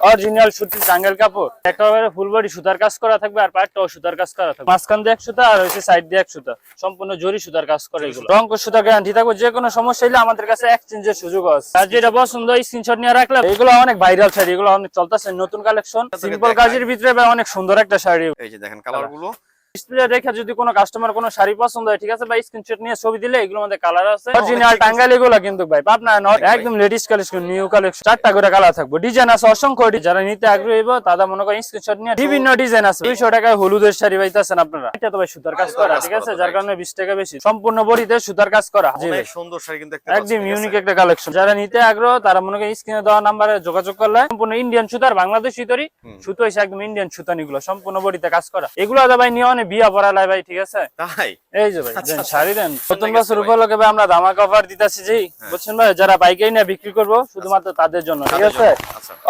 Original সুতির টাঙ্গেল কাপড়, একেবারে ফুল বডি সুতার কাজ করা থাকবে আর পাটটাও সুতার কাজ করা থাকবে। মাঝখান দিয়ে এক সুতা আর হচ্ছে সাইড দিয়ে এক সুতা, সম্পূর্ণ জরি সুতার কাজ করে। এগুলো রং সুতা গ্যারান্টি থাকবে। যে কোনো সমস্যা হলে আমাদের কাছে এক্সচেঞ্জের সুযোগ আছে। আর যেটা পছন্দ স্ক্রিনশট নিয়ে রাখলে, এগুলো অনেক ভাইরাল শাড়ি, এগুলো অনেক চলতেছে, নতুন কালেকশন, সিম্পল কাজের ভিতরে অনেক সুন্দর একটা শাড়ি। এই যে দেখেন কালার গুলো, ডিসপ্লে দেখে যদি কোনো কাস্টমার কোনো শাড়ি পছন্দ হয়, ঠিক আছে ভাই, স্ক্রিনশট নিয়ে ছবি দিলে এগুলোর মধ্যে কালার আছে। অরিজিনাল টাঙ্গাইল এগুলো কিন্তু ভাই পাবনা নট, একদম লেডিস কালেকশন, নিউ কালেকশন, 4টা করে কালার থাকবে, ডিজাইন আছে অসংখ্য। যারা নিতে আগ্রহী হবে তারা মনে করেন স্ক্রিনশট নিয়ে, বিভিন্ন ডিজাইন আছে। 200 টাকায় হলুদের শাড়ি পাইতেছেন আপনারা। এটা তো ভাই সুতার কাজ করা, ঠিক আছে, যার কারণে 20 টাকা বেশি। সম্পূর্ণ বডিতে সুতার কাজ করা, অনেক সুন্দর শাড়ি কিন্তু একদম ইউনিক একটা কালেকশন। যারা নিতে আগ্রহ তারা মনে করেন স্ক্রিনে দেওয়া নাম্বারে যোগাযোগ করলে, সম্পূর্ণ ইন্ডিয়ান সুতার, বাংলাদেশি তৈরি সুতো হইছে, একদম ইন্ডিয়ান সুতা নিগুলো, সম্পূর্ণ বডিতে কাজ করা। এগুলো ভাই নিয়ে অনেক বিয়া পড়া লাই ভাই, ঠিক আছে। তাই এই যে ভাই দেন শাড়ি দেন, নতুন বছর উপলক্ষে ভাই আমরা ধামাকা অফার দিতেছি। জি বুঝছেন ভাই, যারা পাইকারি নিয়ে বিক্রি করবো শুধুমাত্র তাদের জন্য, ঠিক আছে।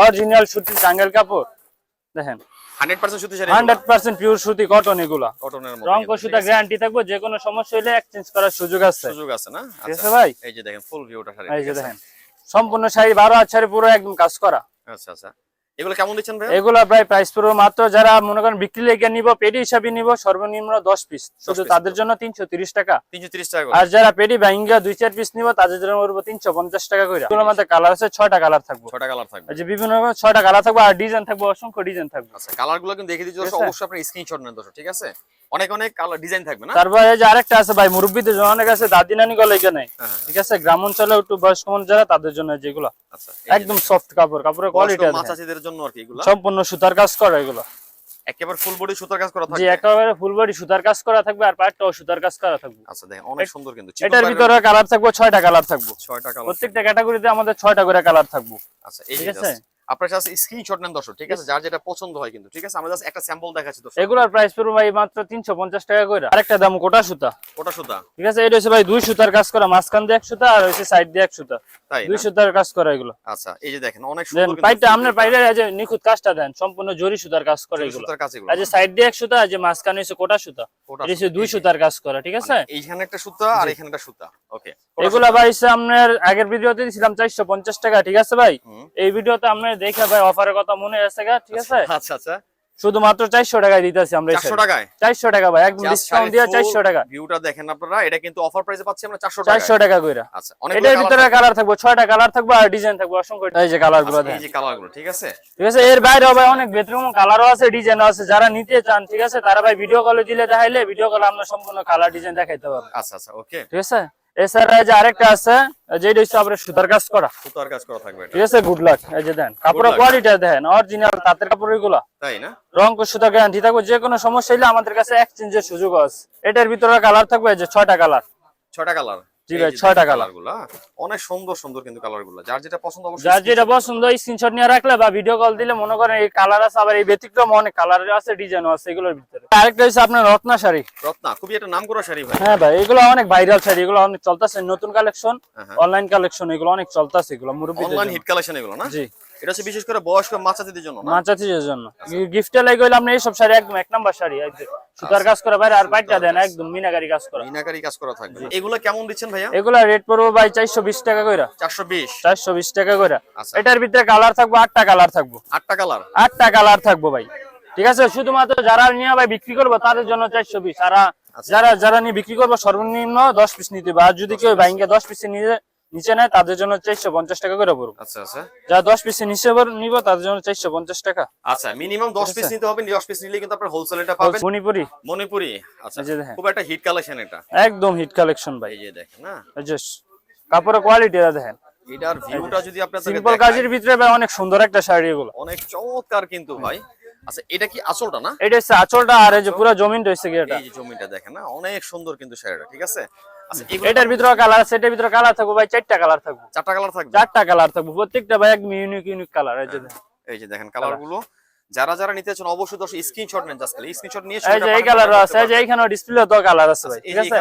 অরিজিনাল সুতির টাঙ্গেল কাপড় দেখেন, 100% সুতি শাড়ি, 100% পিওর সুতি কটন, এগুলা কটনের মধ্যে রং সুতা গ্যারান্টি থাকবে। যে কোনো সমস্যা হলে এক্সচেঞ্জ করার সুযোগ আছে, না? ঠিক আছে ভাই। এই যে দেখেন ফুল ভিউটা শাড়ি, এই যে দেখেন সম্পূর্ণ শাড়ি 12 হাত শাড়ি পুরো একদম কাজ করা। আচ্ছা আচ্ছা, এগুলো কেমন দিচ্ছেন ভাই? এগুলা ভাই প্রাইস পুরো মাত্র, যারা মনে করেন বিক্রি লেগে নিব, পেডি হিসাবে নিব, সর্বনিম্ন 10 পিস, শুধু তাদের জন্য 330 টাকা। 330 টাকা। আর যারা পেডি ভাঙ্গা 2-4 পিস নিব তাদের জন্য করব 350 টাকা করে। এগুলোর মধ্যে কালার আছে 6টা কালার থাকবে, 6টা কালার থাকবে। এই যে বিভিন্ন রকমের 6টা কালার থাকবে, আর ডিজাইন থাকবে অসংখ্য ডিজাইন থাকবে। আচ্ছা, কালারগুলো কিন্তু দেখে দিচ্ছি, অবশ্যই আপনারা স্ক্রিনশট নেন দর্শক, ঠিক আছে। অনেক অনেক কালার ডিজাইন থাকবে না? তারপর এই যে আরেকটা আছে ভাই, মুরব্বিদের জন্য অনেক আছে, দাদি নানি গলে এখানে, ঠিক আছে, গ্রাম অঞ্চলে একটু বয়স্ক মানুষ যারা, তাদের জন্য যেগুলো। আচ্ছা, একদম সফট কাপড়, কাপড়ের কোয়ালিটি আছে, মাছাচিদের জন্য আর কি এগুলো সম্পূর্ণ সুতার কাজ করা। এগুলো একেবারে ফুল বডি সুতার কাজ করা থাকবে। জি, একেবারে ফুল বডি সুতার কাজ করা থাকবে, আর পাটটাও সুতার কাজ করা থাকবে। আচ্ছা দেখেন অনেক সুন্দর কিন্তু। এটার ভিতরে কালার থাকবে 6টা কালার থাকবে, 6টা কালার, প্রত্যেকটা ক্যাটাগরিতে আমাদের 6টা করে কালার থাকবে। আচ্ছা, এই ঠিক আছে, আপনারা জাস্ট স্ক্রিনশট নেন দর্শক, ঠিক আছে, যার যেটা পছন্দ হয় কিন্তু, ঠিক আছে। আমরা জাস্ট একটা স্যাম্পল দেখাচ্ছি দর্শক। এগুলোর প্রাইস পড়বে ভাই মাত্র 350 টাকা করে। আরেকটা দাম কোটা সুতা, কোটা সুতা, ঠিক আছে, এটা হচ্ছে ভাই 2 সুতার কাজ করা, মাঝখান দিয়ে এক সুতা আর হচ্ছে সাইড দিয়ে এক সুতা, তাই 2 সুতার কাজ করা এগুলো। আচ্ছা, এই যে দেখেন অনেক সুন্দর কিন্তু পাইটা আপনার পাইরে এই যে নিখুঁত কাজটা দেন, সম্পূর্ণ জরি সুতার কাজ করে এগুলো। সুতার কাজ এগুলো, এই যে সাইড দিয়ে এক সুতা, এই যে মাঝখানে হচ্ছে কোটা সুতা, এটা হচ্ছে 2 সুতার কাজ করা, ঠিক আছে। এইখানে একটা সুতা আর এখানে একটা সুতা, ওকে। এগুলা ভাই আপনার আগের ভিডিওতে দিছিলাম 450 টাকা, ঠিক আছে ভাই। এই ভিডিওতে আপনার দেখে ভাই অফারের কথা মনে আছে গা, ঠিক আছে। আচ্ছা আচ্ছা, শুধুমাত্র 400 টাকায় দিতেছি আমরা। 400 টাকায়, 400 টাকা ভাই, একদম ডিসকাউন্ট দিয়ে 400 টাকা। ভিউটা দেখেন আপনারা, এটা কিন্তু অফার প্রাইসে পাচ্ছি আমরা 400 টাকা, 400 টাকা কইরা। আচ্ছা, অনেক এটার ভিতরে কালার থাকবে, 6টা কালার থাকবে আর ডিজাইন থাকবে অসংখ্য। এই যে কালারগুলো দেখেন, এই যে কালারগুলো, ঠিক আছে, ঠিক আছে। এর বাইরে ভাই অনেক বেডরুম কালারও আছে, ডিজাইনও আছে। যারা নিতে চান, ঠিক আছে, তারা ভাই ভিডিও কলে দিলে দেখাইলে ভিডিও কলে আমরা সম্পূর্ণ কালার ডিজাইন দেখাইতে পারবো। আচ্ছা আচ্ছা, ওকে, ঠিক আছে। এছাড়া এই যে আরেকটা আছে, যেটা হচ্ছে আপনার সুতার কাজ করা, সুতার কাজ করা থাকবে, ঠিক আছে। গুড লাক, এই যে দেন কাপড়ের কোয়ালিটি দেখেন, অরিজিনাল তাঁতের কাপড় এগুলা, তাই না? রং সুতা গ্যারান্টি থাকবে। যে কোনো সমস্যা হলে আমাদের কাছে এক্সচেঞ্জের সুযোগ আছে। এটার ভিতরে কালার থাকবে এই যে 6টা কালার, 6টা কালার। জি ভাই, 6টা কালার গুলো অনেক সুন্দর সুন্দর কিন্তু কালারগুলো, যার যেটা পছন্দ অবশ্যই, যার যেটা পছন্দ স্ক্রিনশট নিয়ে রাখলে বা ভিডিও কল দিলে, মনে করেন এই কালার আছে, আবার এই ব্যতিক্রম অনেক কালার আছে, ডিজাইনও আছে এগুলোর ভিতরে। আরেকটা হচ্ছে আপনার রত্না শাড়ি। রত্না খুবই একটা নামকরা শাড়ি ভাই। হ্যাঁ ভাই, এগুলো অনেক ভাইরাল শাড়ি, এগুলো অনেক চলতেছে, নতুন কালেকশন, অনলাইন কালেকশন, এগুলো অনেক চলতেছে, এগুলো মুরব্বিদের অনলাইন হিট কালেকশন এগুলো না? জি, এটা হচ্ছে বিশেষ করে বয়স্ক মাচাচিদের জন্য না? মাচাচিদের জন্য গিফটে লাগে হইলে আপনি এই সব শাড়ি একদম 1 নাম্বার শাড়ি, এই যে সুতার কাজ করা বাইরে, আর পাইটা দেন একদম মিনাকারি কাজ করা, মিনাকারি কাজ করা থাকবে। এগুলো কেমন দিচ্ছেন ভাইয়া? এগুলা রেট পড়বে ভাই 420 টাকা কইরা। 420 টাকা কইরা। আচ্ছা, এটার ভিতরে কালার থাকবে 8টা কালার থাকবে, 8টা কালার, 8টা কালার থাকবে ভাই, ঠিক আছে। শুধুমাত্র যারা নিয়ে ভাই বিক্রি করবে তাদের জন্য 420। আর যারা নিয়ে বিক্রি করবে সর্বনিম্ন 10 পিস নিতে হবে। আর যদি কেউ ভাইঙ্গা 10 পিস নিচে নেয় তাদের জন্য 450 টাকা করে পড়বে। আচ্ছা আচ্ছা, যারা 10 পিস নিচে নিব তাদের জন্য 450 টাকা। আচ্ছা, মিনিমাম 10 পিস নিতে হবে, 10 পিস নিলে কিন্তু আপনারা হোলসেলটা পাবেন। মণিপুরি, আচ্ছা, খুব একটা হিট কালেকশন এটা, একদম হিট কালেকশন ভাই। এই যে দেখেন না, এই যে কাপড়ের কোয়ালিটিটা দেখেন, এটার ভিউটা যদি আপনাদের সিম্পল কাজের ভিতরে ভাই অনেক সুন্দর একটা শাড়ি, এগুলো অনেক চমৎকার কিন্তু ভাই। আচ্ছা, এটা কি আঁচলটা না? এটা হচ্ছে আঁচলটা, আর এই যে পুরো জমিনটা হচ্ছে কি, এটা এই যে জমিটা দেখেন না, অনেক সুন্দর কিন্তু শাড়িটা, ঠিক আছে। আচ্ছা, এটার ভিতরে কালার আছে, এটার ভিতরে কালার থাকবে ভাই 4টা কালার থাকবে, 4টা কালার থাকবে, 4টা কালার থাকবে, প্রত্যেকটা ভাই একদম ইউনিক কালার। এই যে দেখেন কালারগুলো, যারা নিতে চান অবশ্যই দর্শক স্ক্রিনশট নেন, জাস্ট স্ক্রিনশট নিয়ে এই যে এই কালার আছে, এই যে এইখানে ডিসপ্লে তো কালার আছে ভাই, ঠিক আছে।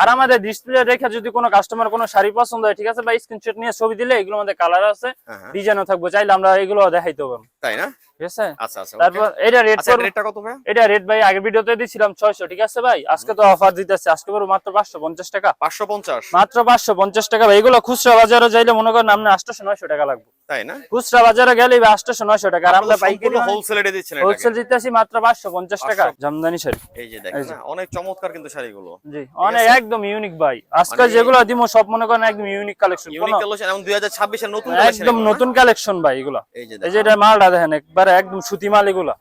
আর আমাদের ডিসপ্লে দেখে যদি কোনো কাস্টমার কোনো শাড়ি পছন্দ হয়, ঠিক আছে ভাই, স্ক্রিনশট নিয়ে ছবি দিলে এগুলোর মধ্যে কালার আছে, ডিজাইনও থাকবে, চাইলে আমরা এগুলো দেখাইতে পারবো, তাই না? ঠিক আছে। আচ্ছা আচ্ছা, তারপর এটা রেট আচ্ছা রেটটা কত ভাই? এটা রেট ভাই আগের ভিডিওতে দিছিলাম 600, ঠিক আছে ভাই। আজকে তো অফার দিতেছে, আজকে পুরো মাত্র 550 টাকা। 550 মাত্র 550 টাকা ভাই। এগুলো খুচরা বাজারে যাইলে মনে করেন আপনি 800-900 টাকা লাগবে, তাই না? খুচরা বাজারে গেলে 800-900 টাকা। আর আমরা পাইকারি হোলসেল রেটে দিচ্ছেন এটাকে? হোলসেল দিতেছি মাত্র 550 টাকা। জামদানি শাড়ি এই যে দেখেন না, অনেক চমৎকার কিন্তু শাড়িগুলো। জি, অনেক একদম ইউনিক ভাই। আজকে যেগুলো দিমু সব মনে করেন একদম ইউনিক কালেকশন, ইউনিক কালেকশন, এবং 2026 এর নতুন কালেকশন, একদম নতুন কালেকশন ভাই এগুলো। এই যে এটা মালটা দেখেন একবারে একদম সুতি মাল এগুলো,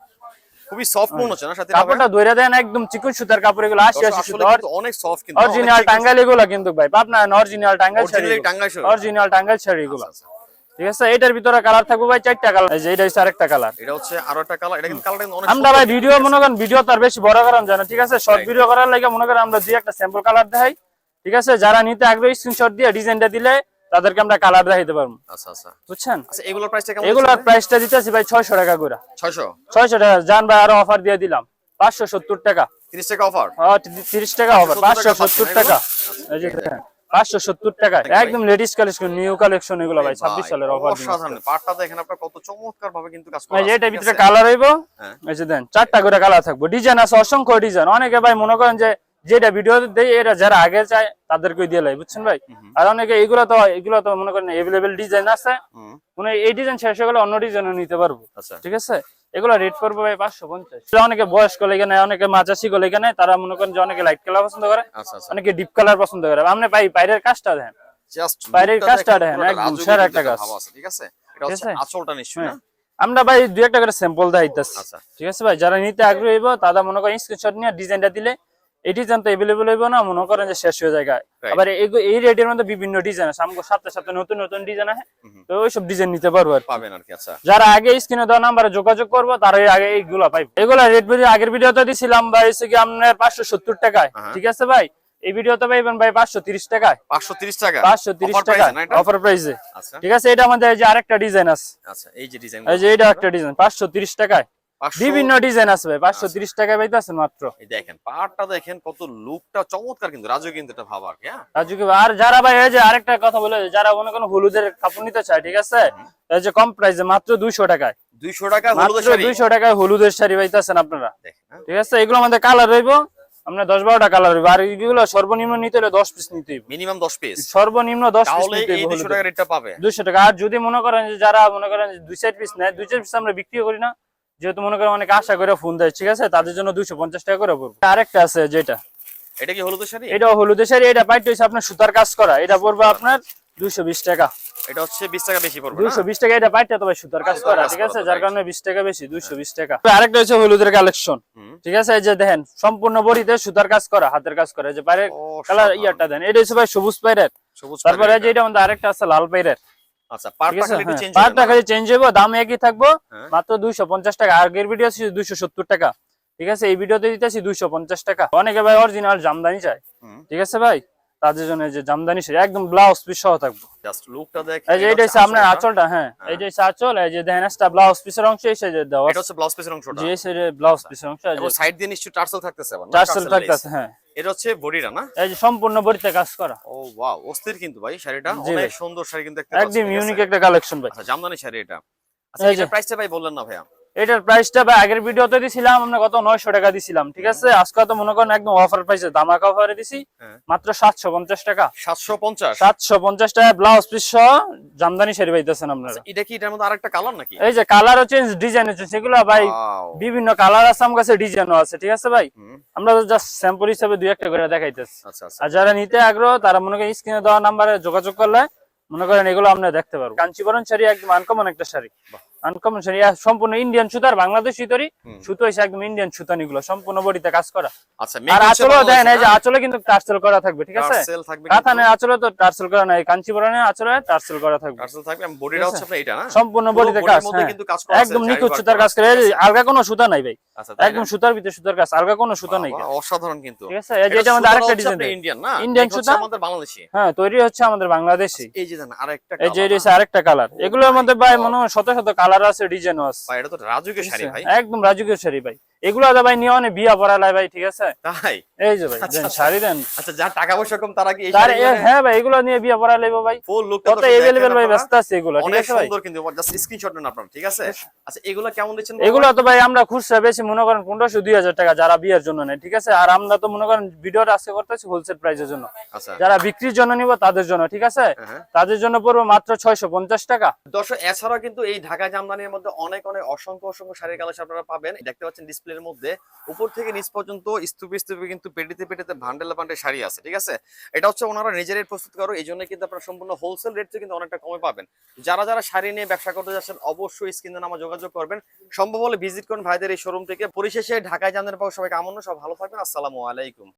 খুবই সফট মনে হচ্ছে না? সাথে কাপড়টা ধরে দেন একদম চিকন সুতার কাপড় এগুলো, 80 আসলে সুতা, কিন্তু অনেক সফট, কিন্তু অরিজিনাল টাঙ্গাইল এগুলো কিন্তু ভাই, Pabna original Tangail sari, original Tangail sari, original Tangail sari এগুলো। ঠিক আছে, এটার ভিতরে কালার থাকবে ভাই 4টা কালার। এই যে এটা হচ্ছে আরেকটা কালার, এটা হচ্ছে আরো একটা কালার। এটা কিন্তু কালারটা অনেক আমরা ভাই ভিডিও মনে করেন ভিডিও তার বেশি বড় করান যায় না, ঠিক আছে। শর্ট ভিডিও করার লাগে মনে করেন আমরা দুই একটা স্যাম্পল কালার দেখাই, ঠিক আছে। যারা নিতে আগ্রহী স্ক্রিনশট দিয়ে ডিজাইনটা দিলে তাদেরকে আমরা কালার দেখাইতে পারবো। আচ্ছা আচ্ছা, বুঝছেন। আচ্ছা এগুলোর প্রাইসটা কেমন? এগুলোর প্রাইসটা দিতেছি ভাই 600 টাকা করে। 600 টাকা জান ভাই, আরো অফার দিয়ে দিলাম 570 টাকা। 30 টাকা অফার? 30 টাকা অফার, 570 টাকা। এই যে দেখেন 570 টাকা, একদম লেটেস্ট কালেকশন, নিউ কালেকশন এগুলো ভাই, 26 সালের অফার। অসাধারণ পাটটা দেখেন আপনারা কত চমৎকার ভাবে কিন্তু কাজ করা আছে। আছে। এটার ভিতরে কালার হইবো, এই যে দেন 4টা করে কালার থাকবে, ডিজাইন আছে অসংখ্য ডিজাইন। অনেকে ভাই মনে করেন যে যেটা ভিডিওতে দেই এটা যারা আগে চায় তাদেরকে দিয়ে লাই, বুঝছেন ভাই। আর অনেকে এগুলো তো মনে করেন अवेलेबल ডিজাইন আছে, মানে এই ডিজাইন শেষ হয়ে গেলে অন্য ডিজাইনও নিতে পারবো। আচ্ছা, ঠিক আছে। এগুলো রেট করবে ভাই 550। অনেকে বয়স্ক লেগে নেয়, অনেকে মাঝাসি লেগে নেয়, তারা মনে করেন যে অনেকে লাইট কালার পছন্দ করে, আচ্ছা আচ্ছা, অনেকে ডিপ কালার পছন্দ করে। আপনি ভাই বাইরের কাজটা দেন, জাস্ট বাইরের কাজটা দেখেন, একদম সেরা একটা কাজ। ঠিক আছে, এটা হচ্ছে আঁচলটা নিশ্চয়ই না? আমরা ভাই দুই একটা করে স্যাম্পল দেখাইতাছি। আচ্ছা, ঠিক আছে ভাই, যারা নিতে আগ্রহী হইব তারা মনে করেন স্ক্রিনশট নিয়ে ডিজাইনটা দিলে, এই ডিজাইন তো अवेलेबल হইব না, মনে করেন যে শেষ হয়ে যায়। আবার এই রেটের মধ্যে বিভিন্ন ডিজাইন আছে, আমাদের সাথে সাথে নতুন নতুন ডিজাইন আছে, তো ওইসব ডিজাইন নিতে পারবো আর পাবেন আর কি। আচ্ছা, যারা আগে স্ক্রিনে দেওয়া নাম্বারে যোগাযোগ করবো তারা আগে এইগুলা পাইবে। এগুলা রেট ভিডিও আগের ভিডিওতে দিছিলাম ভাই হচ্ছে কি আপনার 570 টাকায়, ঠিক আছে ভাই। এই ভিডিওতে পাইবেন ভাই 530 টাকায়। 530 টাকা, 530 টাকা অফার প্রাইসে। আচ্ছা, ঠিক আছে। এটা আমাদের এই যে আরেকটা ডিজাইন আছে। আচ্ছা, এই যে ডিজাইন, এই যে এটা একটা ডিজাইন 530 টাকায়, বিভিন্ন ডিজাইন আছে ভাই, 530 টাকায় পাইতাছেন মাত্র। এই দেখেন পাটটা দেখেন কত লুকটা চমৎকার, কিন্তু রাজু কিন্তু এটা ভাবা আর কি। হ্যাঁ রাজু কি। আর যারা ভাই এই যে আরেকটা কথা বলে, যারা মনে করেন হলুদের কাপড় নিতে চায়, ঠিক আছে, এই যে কম প্রাইসে মাত্র 200 টাকায়, 200 টাকা হলুদের শাড়ি, 200 টাকায় হলুদের শাড়ি পাইতাছেন আপনারা। দেখেন, ঠিক আছে। এগুলো আমাদের কালার রইবো আপনার 10-12টা কালার হইবে। আর এগুলো সর্বনিম্ন নিতে হলে 10 পিস নিতে হইবে, মিনিমাম 10 পিস, সর্বনিম্ন 10 পিস তাহলে নিতে এই হইবে। 200 টাকা রেটটা পাবে 200 টাকা। আর যদি মনে করেন যে যারা মনে করেন 2-4 পিস নেয়, 2-4 পিস আমরা বিক্রি করি না, যেহেতু মনে করেন অনেক আশা করে ফোন দেয়, ঠিক আছে, তাদের জন্য 250 টাকা করে পড়বে। আরেকটা আছে যেটা, এটা কি হলুদের শাড়ি? এটা হলুদের শাড়ি, এটা পাইতে হইছে আপনার সুতার কাজ করা, এটা পড়বে আপনার 220 টাকা। এটা হচ্ছে 20 টাকা বেশি পড়বে, 220 টাকা। এটা পাইতে তো ভাই সুতার কাজ করা, ঠিক আছে, যার কারণে 20 টাকা বেশি, 220 টাকা। আরেকটা হচ্ছে হলুদের কালেকশন, ঠিক আছে, এই যে দেখেন সম্পূর্ণ বডিতে সুতার কাজ করা, হাতের কাজ করা। এই যে বাইরের কালার ইয়াটা দেন, এটা হচ্ছে ভাই সবুজ পাইরের। তারপরে এই যে এটা আমাদের আরেকটা আছে লাল পাইরের। আচ্ছা, পাটটা খালি চেঞ্জ হবে, পাটটা খালি চেঞ্জ হবে, দাম একই থাকবো, মাত্র 250 টাকা। আগের ভিডিও ছিল 270 টাকা, ঠিক আছে, এই ভিডিওতে দিতেছি 250 টাকা। অনেকে ভাই অরিজিনাল জামদানি চায়, ঠিক আছে ভাই, তাদের জন্য যে জামদানি শাড়ি একদম ব্লাউজ পিস সহ থাকবে। জাস্ট লুকটা দেখেন। এই যে এটা হচ্ছে আপনার আঁচলটা, হ্যাঁ, এই যে আঁচল, এই যে দেখেন একটা ব্লাউজ পিসের অংশ এসে যে দাও, এটা হচ্ছে ব্লাউজ পিসের অংশটা, জি এই ব্লাউজ পিসের অংশ, এবং সাইড দিয়ে নিশ্চয়ই টার্সেল থাকতেছে, আবার টার্সেল থাকতেছে, হ্যাঁ। এটা হচ্ছে বডিটা না? এই যে সম্পূর্ণ বডিতে কাজ করা। ও ওয়াও, অস্থির কিন্তু ভাই শাড়িটা, অনেক সুন্দর শাড়ি কিন্তু দেখতে একদম ইউনিক একটা কালেকশন ভাই। আচ্ছা, জামদানি শাড়ি এটা। আচ্ছা, এটার প্রাইসটা ভাই বললেন না ভাইয়া? এটার প্রাইসটা ভাই আগের ভিডিওতে দিছিলাম আমরা কত 900 টাকা দিছিলাম, ঠিক আছে। আজকে তো মনে করেন একদম অফার প্রাইসে ধামাকা অফারে দিছি, মাত্র 750 টাকা। 750 টাকা ব্লাউজ পিস সহ জামদানি শাড়ি পাইতেছেন আপনারা। এটা কি এটার মধ্যে আরেকটা কালার নাকি? এই যে কালারও চেঞ্জ, ডিজাইনও চেঞ্জ, এগুলো ভাই বিভিন্ন কালার আছে আমার কাছে, ডিজাইনও আছে, ঠিক আছে ভাই। আমরা জাস্ট স্যাম্পল হিসেবে দুই একটা করে দেখাইতেছি। আচ্ছা আচ্ছা, আর যারা নিতে আগ্রহ তারা মনে করেন স্ক্রিনে দেওয়া নাম্বারে যোগাযোগ করলে মনে করেন এগুলো আপনারা দেখতে পারবেন। কাঞ্চিবরণ শাড়ি একদম আনকমন একটা শাড়ি, আনকমন শাড়ি, সম্পূর্ণ ইন্ডিয়ান সুতার, বাংলাদেশি তৈরি সুতো হইছে, একদম ইন্ডিয়ান সুতা, নিগুলো সম্পূর্ণ বডিতে কাজ করা। আচ্ছা, আর আঁচলও দেন, এই যে আঁচলে কিন্তু টার্সেল করা থাকবে, ঠিক আছে। কাতানের আঁচলে তো টার্সেল করা নাই, কাঞ্চিবরণের আঁচলে টার্সেল করা থাকবে, টার্সেল থাকবে। এবং বডিটা হচ্ছে আপনার এটা না, সম্পূর্ণ বডিতে কাজ, একদম নিখুঁত সুতার কাজ করে, আলগা কোনো সুতা নাই ভাই, একদম সুতার ভিতরে সুতার কাজ, আলগা কোনো সুতা নাই, অসাধারণ কিন্তু, ঠিক আছে। এই যে এটা আমাদের আরেকটা ডিজাইন, ইন্ডিয়ান না, ইন্ডিয়ান সুতা, আমাদের বাংলাদেশি, হ্যাঁ, তৈরি হচ্ছে আমাদের বাংলাদেশি। এই যে জানেন আরেকটা, এই যে এটা আরেকটা কালার, এগুলোর মধ্যে ভাই মনে হয় শত শত কালার আছে, ডিজাইনও আছে। ভাই এটা তো রাজুকের শাড়ি ভাই, একদম রাজুকের শাড়ি ভাই। এগুলো ভাই নিয়ে অনেক বিয়া পড়ালাই ভাই, ঠিক আছে? তাই এই যে ভাই দেন শাড়ি দেন। আচ্ছা, যার টাকা পয়সা কম তারা কি এই তার শাড়ি হ্যাঁ ভাই এগুলো নিয়ে বিয়া পড়া লাগবে ভাই। ফুল লুক কত अवेलेबल ভাই ব্যস্ত আছে এগুলো, ঠিক অনেক আছে ভাই? সুন্দর কিন্তু জাস্ট স্ক্রিনশট নেন আপনারা, ঠিক আছে? আচ্ছা, এগুলো কেমন দিচ্ছেন? এগুলো তো ভাই আমরা খুচরা বেশি মনে করেন 1500-2000 টাকা যারা বিয়ের জন্য নেয়, ঠিক আছে? আর আমরা তো মনে করেন ভিডিওটা আজকে করতেছি হোলসেল প্রাইসের জন্য। আচ্ছা, যারা বিক্রির জন্য নিব তাদের জন্য, ঠিক আছে? তাদের জন্য পড়বে মাত্র 650 টাকা। দর্শক, এছাড়াও কিন্তু এই ঢাকা জামদানির মধ্যে অনেক অনেক অসংখ্য শাড়ির কালেকশন আপনারা পাবেন। দেখতে পাচ্ছেন ডিসপ্লের মধ্যে উপর থেকে নিচ পর্যন্ত স্তূপে স্তূপে কিন্তু পেটিতে পেটিতে ভান্ডেলে ভান্ডেলে শাড়ি আছে, ঠিক আছে? এটা হচ্ছে ওনারা নিজেরাই প্রস্তুত করো, এই জন্য কিন্তু আপনারা সম্পূর্ণ হোলসেল রেট থেকে কিন্তু অনেকটা কমে পাবেন। যারা যারা শাড়ি নিয়ে ব্যবসা করতে যাচ্ছেন অবশ্যই স্ক্রিনে নামা যোগাযোগ করবেন, সম্ভব হলে ভিজিট করুন ভাইদের এই শোরুম থেকে। পরিশেষে ঢাকায় জামদানি পাওয়া সবাইকে আমন্ত্রণ, সব ভালো থাকবেন, আসসালামু আলাইকুম।